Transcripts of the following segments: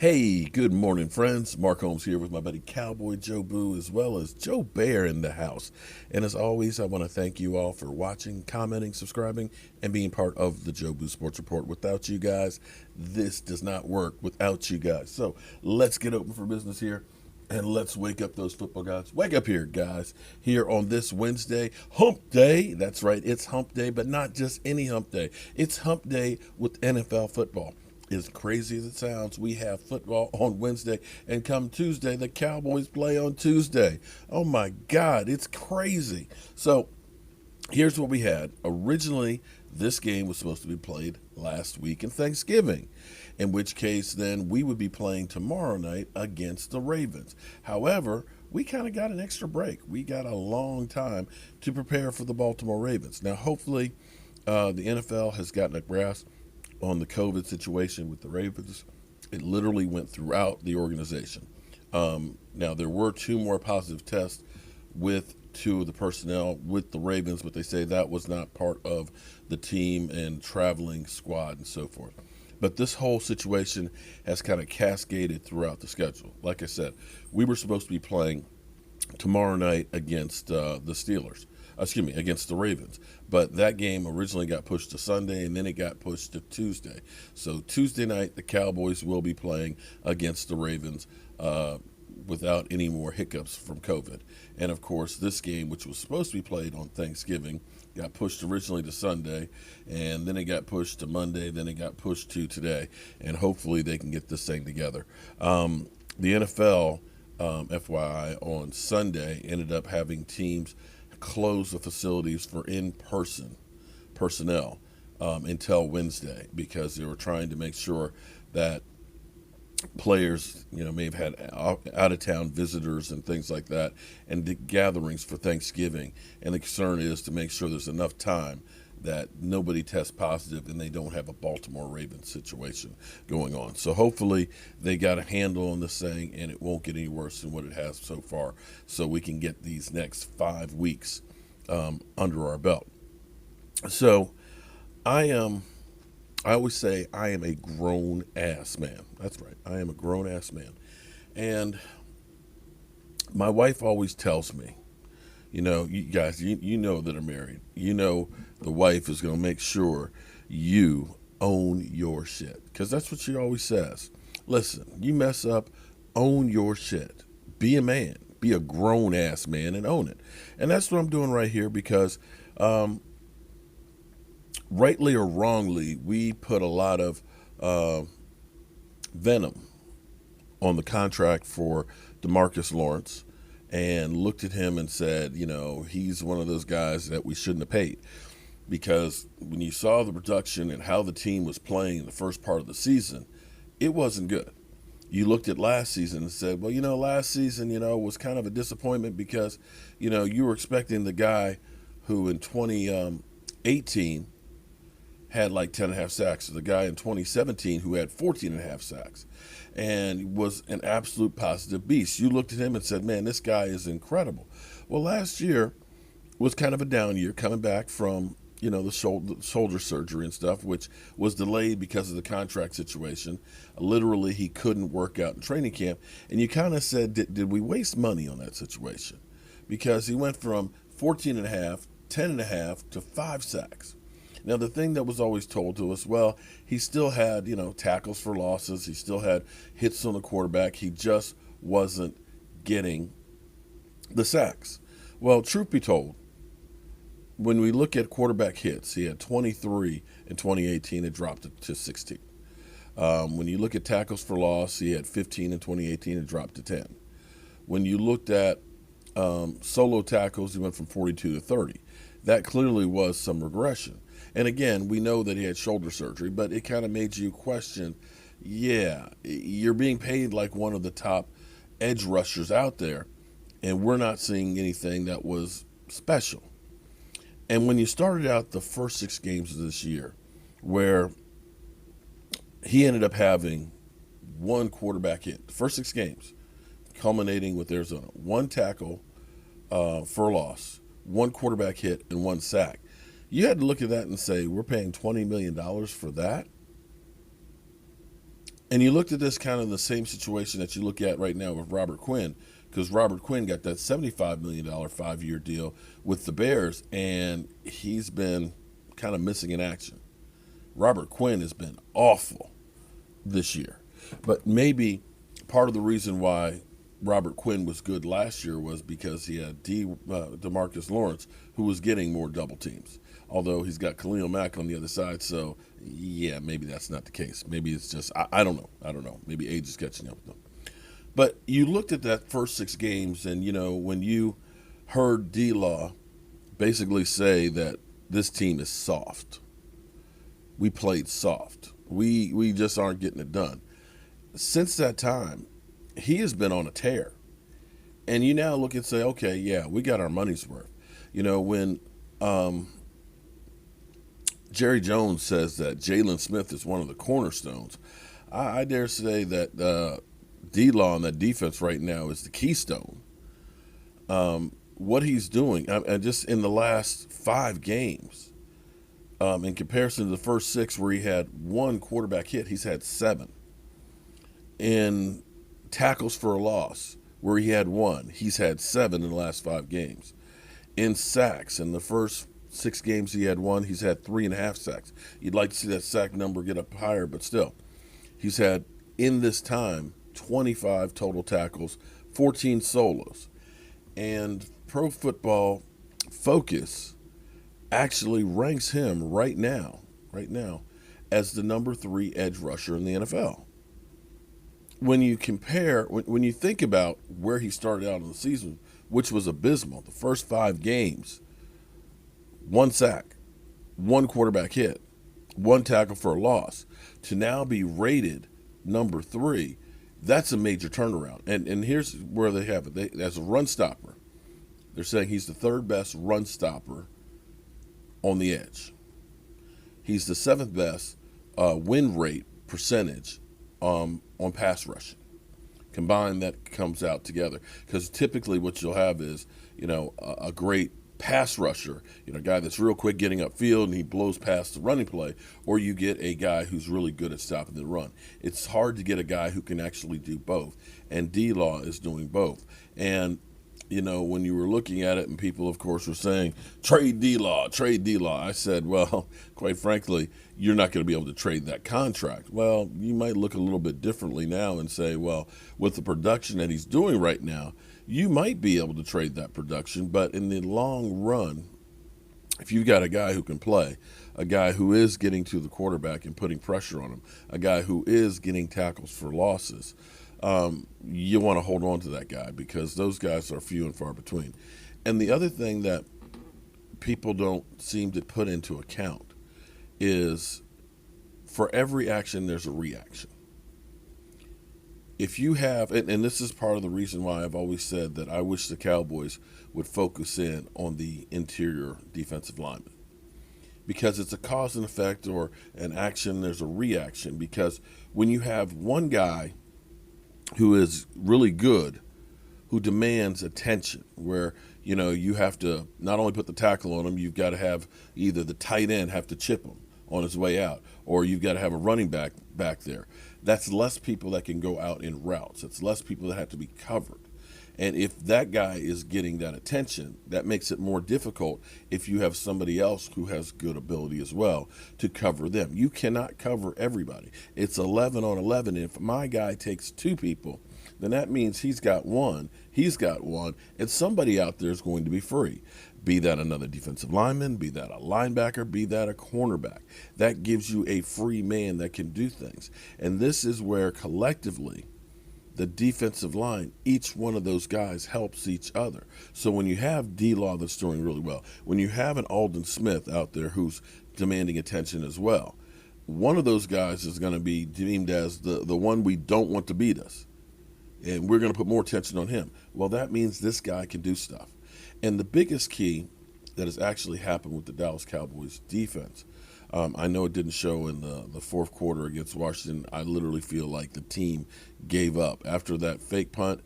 Hey, good morning, friends. Mark Holmes here with my buddy Cowboy Joe Boo, as well as Joe Bear in the house. And as always, I want to thank you all for watching, commenting, subscribing, and being part of the Joe Boo Sports Report. Without you guys, this does not work without you guys. So let's get open for business here. And let's wake up those football guys. Wake up here, guys. Here on this Wednesday, Hump Day. That's right, it's Hump Day, but not just any Hump Day. It's Hump Day with NFL football. As crazy as it sounds, we have football on Wednesday, and come Tuesday, the Cowboys play on Tuesday. Oh my God, it's crazy. So here's what we had. Originally, this game was supposed to be played last week in Thanksgiving, in which case then we would be playing tomorrow night against the Ravens. However, we kind of got an extra break. We got a long time to prepare for the Baltimore Ravens. Now, hopefully, the NFL has gotten a grasp on the COVID situation with the Ravens. It literally went throughout the organization. Now, there were two more positive tests with two of the personnel with the Ravens, but they say that was not part of the team and traveling squad and so forth. But this whole situation has kind of cascaded throughout the schedule. Like I said, we were supposed to be playing tomorrow night against the Steelers. Against the Ravens. But that game originally got pushed to Sunday, and then it got pushed to Tuesday. So Tuesday night, the Cowboys will be playing against the Ravens without any more hiccups from COVID. And, of course, this game, which was supposed to be played on Thanksgiving, got pushed originally to Sunday, and then it got pushed to Monday, then it got pushed to today. And hopefully they can get this thing together. The NFL, FYI, on Sunday ended up having teams close the facilities for in-person personnel until Wednesday, because they were trying to make sure that players, may have had out-of-town visitors and things like that, and the gatherings for Thanksgiving. And the concern is to make sure there's enough time that nobody tests positive and they don't have a Baltimore Ravens situation going on. So hopefully they got a handle on this thing and it won't get any worse than what it has so far, so we can get these next 5 weeks under our belt. So I always say I am a grown ass man. That's right. I am a grown ass man. And my wife always tells me, you guys, you know that are married. The wife is going to make sure you own your shit, because that's what she always says. Listen, you mess up, own your shit. Be a man. Be a grown-ass man and own it. And that's what I'm doing right here, because rightly or wrongly, we put a lot of venom on the contract for DeMarcus Lawrence, and looked at him and said, he's one of those guys that we shouldn't have paid. Because when you saw the production and how the team was playing in the first part of the season, it wasn't good. You looked at last season and said, well, last season, was kind of a disappointment, because, you were expecting the guy who in 2018 had like 10 and a half sacks, or the guy in 2017 who had 14 and a half sacks and was an absolute positive beast. You looked at him and said, man, this guy is incredible. Well, last year was kind of a down year, coming back from, the shoulder surgery and stuff, which was delayed because of the contract situation. Literally, he couldn't work out in training camp. And you kind of said, did we waste money on that situation? Because he went from 14 and a half, 10 and a half to 5 sacks. Now, the thing that was always told to us, well, he still had, tackles for losses. He still had hits on the quarterback. He just wasn't getting the sacks. Well, truth be told, when we look at quarterback hits, he had 23 in 2018. It dropped to 16. When you look at tackles for loss, he had 15 in 2018. It dropped to 10. When you looked at solo tackles, he went from 42 to 30. That clearly was some regression. And again, we know that he had shoulder surgery, but it kind of made you question, you're being paid like one of the top edge rushers out there, and we're not seeing anything that was special. And when you started out the first 6 games of this year, where he ended up having one quarterback hit, the first 6 games, culminating with Arizona, 1 tackle for loss, 1 quarterback hit, and 1 sack. You had to look at that and say, we're paying $20 million for that? And you looked at this kind of the same situation that you look at right now with Robert Quinn, because Robert Quinn got that $75 million 5-year deal with the Bears, and he's been kind of missing in action. Robert Quinn has been awful this year. But maybe part of the reason why Robert Quinn was good last year was because he had DeMarcus Lawrence, who was getting more double teams. Although he's got Khalil Mack on the other side, so yeah, maybe that's not the case. Maybe it's just I don't know. I don't know. Maybe age is catching up with them. But you looked at that first 6 games, and when you heard D-Law basically say that this team is soft, we played soft. We just aren't getting it done. Since that time, he has been on a tear. And you now look and say, okay, yeah, we got our money's worth. When Jerry Jones says that Jalen Smith is one of the cornerstones, I dare say that D-Law on that defense right now is the keystone. What he's doing, and just in the last 5 games, in comparison to the first 6 where he had 1 quarterback hit, he's had 7. In tackles for a loss, where he had 1, he's had 7 in the last 5 games. In sacks, in the first 6 games he had 1, he's had 3.5 sacks. You'd like to see that sack number get up higher, but still, he's had, in this time, 25 total tackles, 14 solos. And Pro Football Focus actually ranks him right now, as the number 3 edge rusher in the NFL. When you compare, when you think about where he started out in the season, which was abysmal, the first 5 games, 1 sack, 1 quarterback hit, 1 tackle for a loss, to now be rated number 3, that's a major turnaround. And here's where they have it. As a run stopper, they're saying he's the 3rd best run stopper on the edge. He's the 7th best win rate percentage on pass rushing. Combined, that comes out together. Because typically what you'll have is, a great pass rusher, a guy that's real quick getting upfield and he blows past the running play, or you get a guy who's really good at stopping the run. It's hard to get a guy who can actually do both, and D-Law is doing both. And when you were looking at it, and people, of course, were saying, trade D-Law, I said, well, quite frankly, you're not going to be able to trade that contract. Well, you might look a little bit differently now and say, well, with the production that he's doing right now, you might be able to trade that production. But in the long run, if you've got a guy who can play, a guy who is getting to the quarterback and putting pressure on him, a guy who is getting tackles for losses, you want to hold on to that guy, because those guys are few and far between. And the other thing that people don't seem to put into account is, for every action, there's a reaction. If you have, and this is part of the reason why I've always said that I wish the Cowboys would focus in on the interior defensive lineman, because it's a cause and effect, or an action, there's a reaction. Because when you have one guy who is really good, who demands attention, where you have to not only put the tackle on him, you've got to have either the tight end have to chip him on his way out, or you've got to have a running back there. That's less people that can go out in routes. It's less people that have to be covered. And if that guy is getting that attention, that makes it more difficult if you have somebody else who has good ability as well to cover them. You cannot cover everybody. It's 11 on 11. And if my guy takes 2 people, then that means he's got 1, and somebody out there is going to be free. Be that another defensive lineman, be that a linebacker, be that a cornerback. That gives you a free man that can do things. And this is where collectively, the defensive line, each one of those guys helps each other. So when you have D-Law that's doing really well, when you have an Aldon Smith out there who's demanding attention as well, one of those guys is going to be deemed as the one we don't want to beat us. And we're going to put more attention on him. Well, that means this guy can do stuff. And the biggest key that has actually happened with the Dallas Cowboys defense, I know it didn't show in the fourth quarter against Washington. I literally feel like the team gave up. After that fake punt,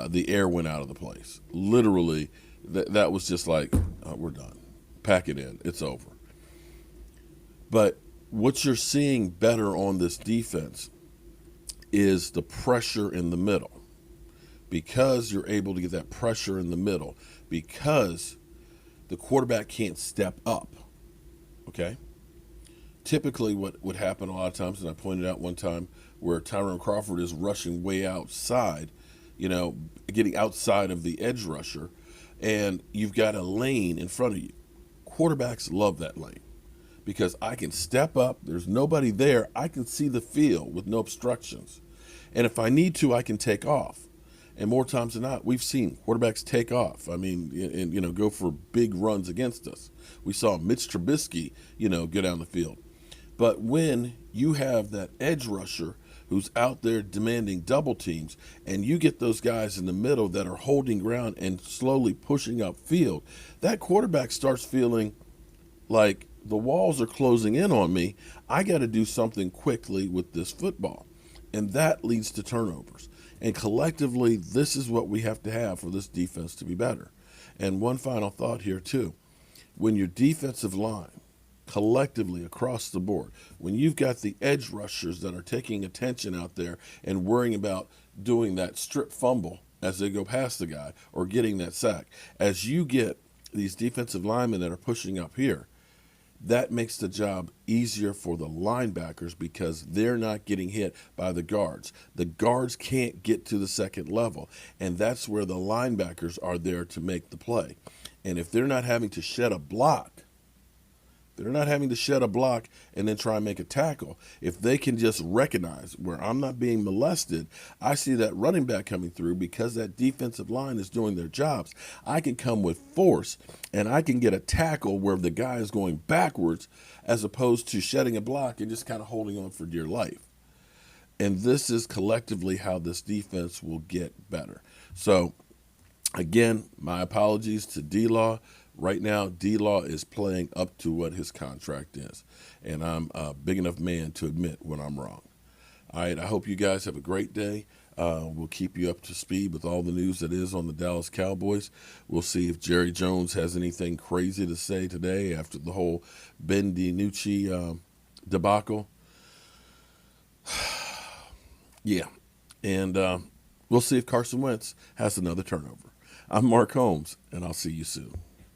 the air went out of the place. Literally, that was just like, we're done. Pack it in. It's over. But what you're seeing better on this defense is the pressure in the middle. Because you're able to get that pressure in the middle, because the quarterback can't step up, okay? Typically what would happen a lot of times, and I pointed out one time where Tyrone Crawford is rushing way outside, getting outside of the edge rusher, and you've got a lane in front of you. Quarterbacks love that lane because I can step up, there's nobody there, I can see the field with no obstructions. And if I need to, I can take off. And more times than not, we've seen quarterbacks take off. I mean, and go for big runs against us. We saw Mitch Trubisky, go down the field. But when you have that edge rusher who's out there demanding double teams, and you get those guys in the middle that are holding ground and slowly pushing upfield, that quarterback starts feeling like the walls are closing in on me. I got to do something quickly with this football. And that leads to turnovers. And collectively, this is what we have to have for this defense to be better. And one final thought here, too. When your defensive line, collectively across the board, when you've got the edge rushers that are taking attention out there and worrying about doing that strip fumble as they go past the guy or getting that sack, as you get these defensive linemen that are pushing up here, that makes the job easier for the linebackers because they're not getting hit by the guards. The guards can't get to the second level, and that's where the linebackers are there to make the play. And if they're not having to shed a block, and then try and make a tackle, if they can just recognize where I'm not being molested, I see that running back coming through because that defensive line is doing their jobs. I can come with force, and I can get a tackle where the guy is going backwards as opposed to shedding a block and just kind of holding on for dear life. And this is collectively how this defense will get better. So, again, my apologies to D-Law. Right now, D-Law is playing up to what his contract is, and I'm a big enough man to admit when I'm wrong. All right, I hope you guys have a great day. We'll keep you up to speed with all the news that is on the Dallas Cowboys. We'll see if Jerry Jones has anything crazy to say today after the whole Ben DiNucci debacle. Yeah, and we'll see if Carson Wentz has another turnover. I'm Mark Holmes, and I'll see you soon.